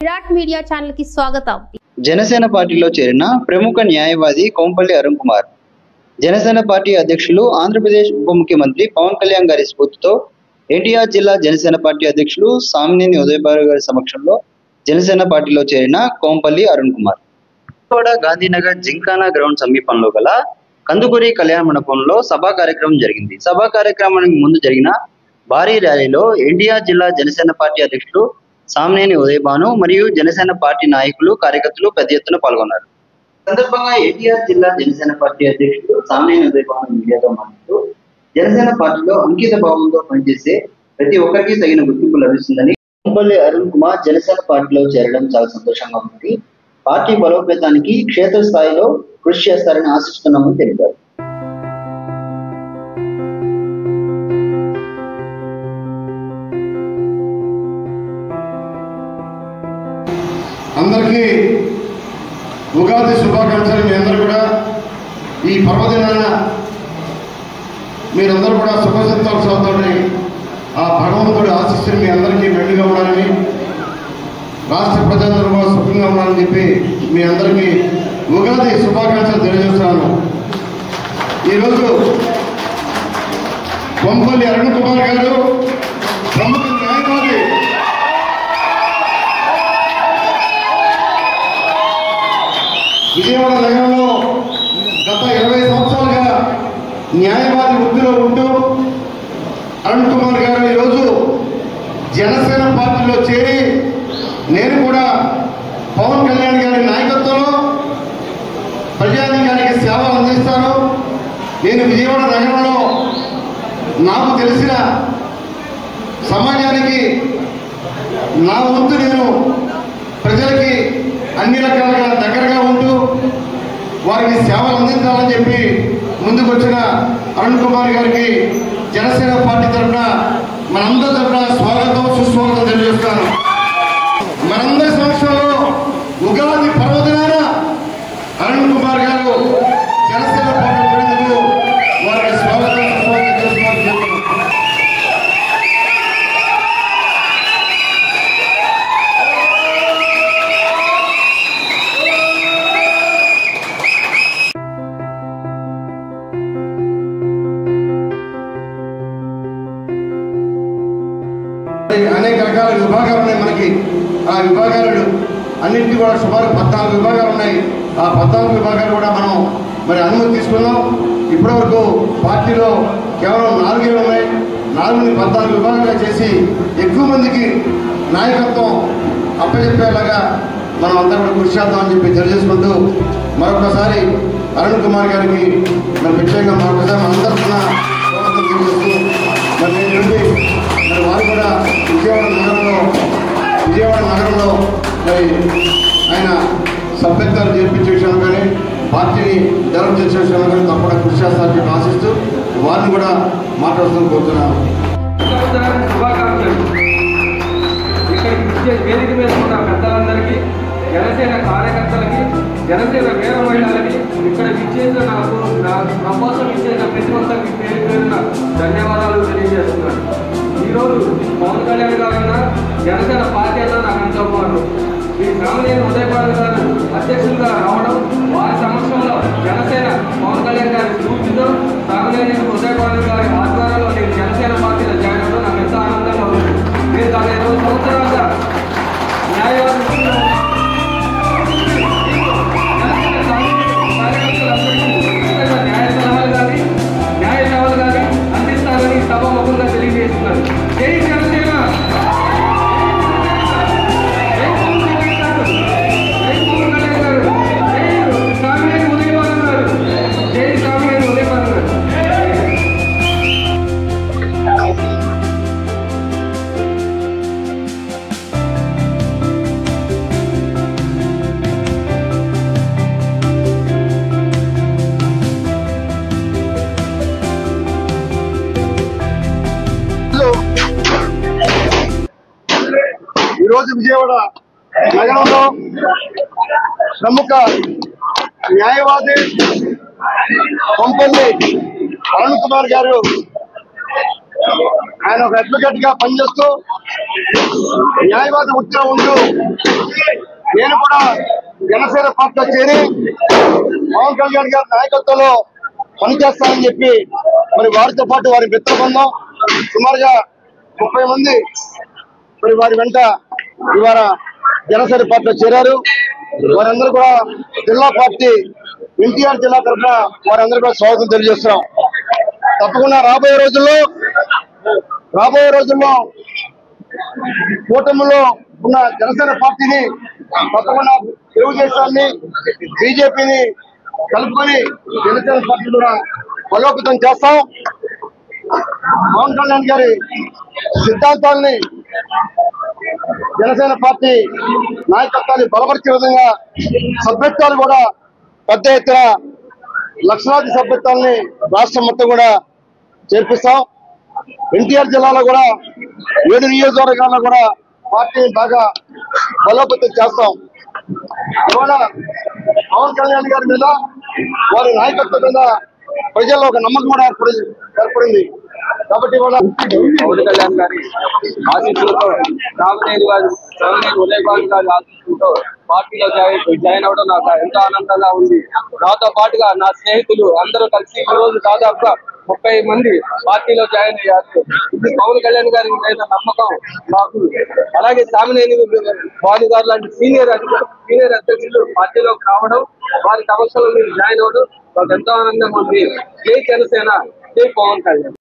Virat media channel కి స్వాగతం. జనసేన పార్టీలో చేరిన ప్రముఖ న్యాయవాది కోంపల్లి అరుణ్ కుమార్ జనసేన పార్టీ అధ్యక్షులు ఆంధ్రప్రదేశ్ ఉప ముఖ్యమంత్రి పవన్ కళ్యాణ్ గారి స్ఫూర్తితో ఎన్టీఆర్ జిల్లా జనసేన పార్టీ అధ్యక్షులు సామినేని ఉదయభాను గారి సమక్షంలో జనసేన పార్టీలో చేరిన కోంపల్లి అరుణ్ కుమార్ గాంధీనగర్ జింకానా గ్రౌండ్ సమీపంలో గల కందుకూరి కళ్యాణ మండపంలో సభా కార్యక్రమం జరిగింది. సభా కార్యక్రమానికి ముందు జరిగిన భారీ ర్యాలీలో ఎన్టీఆర్ జిల్లా జనసేన పార్టీ అధ్యక్షులు సామినేని ఉదయభాను మరియు జనసేన పార్టీ నాయకులు కార్యకర్తలు పెద్ద ఎత్తున పాల్గొన్నారు. సందర్భంగా ఎన్టీఆర్ జిల్లా జనసేన పార్టీ అధ్యక్షులు సామినేని ఉదయభాను మీడియాతో మాట్లాడుతూ జనసేన పార్టీలో అంకిత భావంతో పనిచేసే ప్రతి ఒక్కరికి తగిన గుర్తింపు లభిస్తుందని, కోంపల్లి అరుణ్ కుమార్ జనసేన పార్టీలో చేరడం చాలా సంతోషంగా ఉంది. పార్టీ బలోపేతానికి క్షేత్రస్థాయిలో కృషి చేస్తారని ఆశిస్తున్నామని తెలిపారు. అందరికీ ఉగాది శుభాకాంక్షలు. మీ అందరూ కూడా ఈ పర్వదినాన మీరందరూ కూడా శుభసంతోషాలతో ఆ భగవంతుడి ఆశీస్సులు మీ అందరికీ మెండుగా ఉండాలని, రాష్ట్ర ప్రజలందరూ కూడా సుఖంగా ఉండాలని చెప్పి మీ అందరికీ ఉగాది శుభాకాంక్షలు తెలియజేస్తున్నాను. ఈరోజు కోంపల్లి అరుణ్ కుమార్ గారు ప్రముఖ న్యాయవాది, విజయవాడ నగరంలో గత 20 సంవత్సరాలుగా న్యాయవాది వృత్తిలో ఉంటూ అరుణ్ కుమార్ గారు ఈరోజు జనసేన పార్టీలో చేరి నేను కూడా పవన్ కళ్యాణ్ గారి నాయకత్వంలో ప్రజానీకానికి సేవలు అందిస్తాను. నేను విజయవాడ నగరంలో నాకు తెలిసిన సమాజానికి నా వంతు నేను ప్రజలకి అన్ని రకాలుగా దగ్గరగా ఉంటూ వారికి సేవలు అందించాలని చెప్పి ముందుకు వచ్చిన అరుణ్ కుమార్ గారికి జనసేన పార్టీ తరఫున మనందరి తరఫున స్వాగతం సుస్వాగతం తెలియజేస్తాను. మనందరి సమక్షంలో ఉగాది పర్వదినాన అరుణ్ కుమార్ గారు జనసేన పార్టీ చేరేందుకు వారికి స్వాగతం సుస్వాగతం తెలుసుకోవాలని. అనేక రకాల విభాగాలు ఉన్నాయి మనకి. ఆ విభాగాలు అన్నింటినీ కూడా సుమారు 14 విభాగాలు ఉన్నాయి. ఆ 14 విభాగాలు కూడా మనం అనుమతి తీసుకున్నాం. ఇప్పటివరకు పార్టీలో కేవలం 4 ఉన్నాయి. 4ని 14 విభాగాలుగా చేసి ఎక్కువ మందికి నాయకత్వం అప్పచెప్పేలాగా మనం అందరం కూడా కృషి చేద్దామని చెప్పి తెలియజేసుకుంటూ మరొకసారి అరుణ్ కుమార్ గారికి ప్రత్యేకంగా మరొకసారి మనందరూ స్వాగతం తెలియజేస్తూ నేను వారు కూడా విజయవాడ నగరంలో ఆయన సభ్యత్వాలు చేర్పించే విషయంలో కానీ పార్టీని డెవలప్ చేసే విషయంలో కానీ తప్పకుండా కృషి చేస్తారని ఆశిస్తూ వారిని కూడా మాట్లాడుతూ కోరుతున్నాను. ఇక్కడ వేదిక మీద ఉన్న పెద్దలందరికీ, జనసేన కార్యకర్తలకి, జనసేన వీర మహిళలకి, ఇక్కడ విచ్చేసిన నా కోసం ఇచ్చేసిన ప్రతి ఒక్కరికి పేరు పేరున ధన్యవాదాలు తెలియజేస్తున్నాను. ఈరోజు పవన్ కళ్యాణ్ గారన్నా జనసేన పార్టీ అన్నా నాకు అంత అభిమానం. ఈ సామినేని ఉదయభాను గారు అధ్యక్షులుగా రావడం, వారి సమక్షంలో జనసేన పవన్ కళ్యాణ్ గారి స్ఫూర్తితో సామినేని ఉదయభాను గారి ఆధ్వర్యంలో నేను జనసేన పార్టీలో జాయిన్ అవ్వడం నాకు ఎంతో ఆనందంగా ఉంది. నేను గత 20 సంవత్సరాలుగా న్యాయవాది న్యాయ సలహాలు కానీ న్యాయ సేవలు కానీ అందిస్తారని సభాముఖంగా తెలియజేస్తున్నారు. జై జనసేన. ఈరోజు విజయవాడ నగరంలో ప్రముఖ న్యాయవాది కోంపల్లి అరుణ్ కుమార్ గారు ఆయన ఒక అడ్వకేట్ గా పనిచేస్తూ న్యాయవాద వృత్తిలో ఉంటూ నేను కూడా జనసేన పార్టీలో చేరి పవన్ కళ్యాణ్ గారి నాయకత్వంలో పనిచేస్తానని చెప్పి మరి వారితో పాటు వారి మిత్ర బృందం సుమారుగా 30 మంది మరి వారి వెంట ఇవాళ జనసేన పార్టీలో చేరారు. వారందరూ కూడా జిల్లా పార్టీ ఎన్టీఆర్ జిల్లా తరఫున వారందరూ కూడా స్వాగతం తెలియజేస్తున్నాం. తప్పకుండా రాబోయే రోజుల్లో కూటమిలో ఉన్న జనసేన పార్టీని తప్పకుండా తెలుగుదేశాన్ని బీజేపీని కలుపుకొని జనసేన పార్టీ కూడా బలోపేతం చేస్తాం. పవన్ కళ్యాణ్ గారి సిద్ధాంతాలని జనసేన పార్టీ నాయకత్వాన్ని బలపరిచే విధంగా సభ్యత్వాలు కూడా పెద్ద ఎత్తున లక్షలాది సభ్యత్వాలని రాష్ట్రం మొత్తం కూడా చేర్పిస్తాం. ఎన్టీఆర్ జిల్లాలో కూడా 7 నియోజకవర్గాల్లో కూడా పార్టీని బాగా బలోపేతం చేస్తాం. ఇవాళ పవన్ కళ్యాణ్ గారి మీద వారి నాయకత్వం మీద ప్రజల్లో ఒక నమ్మకం కూడా ఏర్పడింది. కాబట్టి ఇవాళ పవన్ కళ్యాణ్ గారి ఆశీస్సులతో రామనేని ఉదయభాను గారి ఆశీస్సులతో పార్టీలో జాయిన్ అవ్వడం నాకు ఎంతో ఆనందంగా ఉంది. నాతో పాటుగా నా స్నేహితులు అందరూ కలిసి ఈ రోజు దాదాపుగా 30 మంది పార్టీలో జాయిన్ అయ్యారు. ఇది పవన్ కళ్యాణ్ గారి మీద నమ్మకం మాకు. అలాగే సామినేని భాను గారు లాంటి సీనియర్ అధ్యక్షులు పార్టీలోకి రావడం, వారి సమస్యలో మీరు జాయిన్ అవ్వడం మాకు ఎంతో ఆనందంగా ఉంది. జై జనసేన, జై Pawan Kalyan.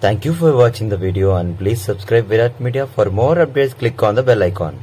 Thank you for watching the video and please subscribe Virat Media. For more updates, click on the bell icon.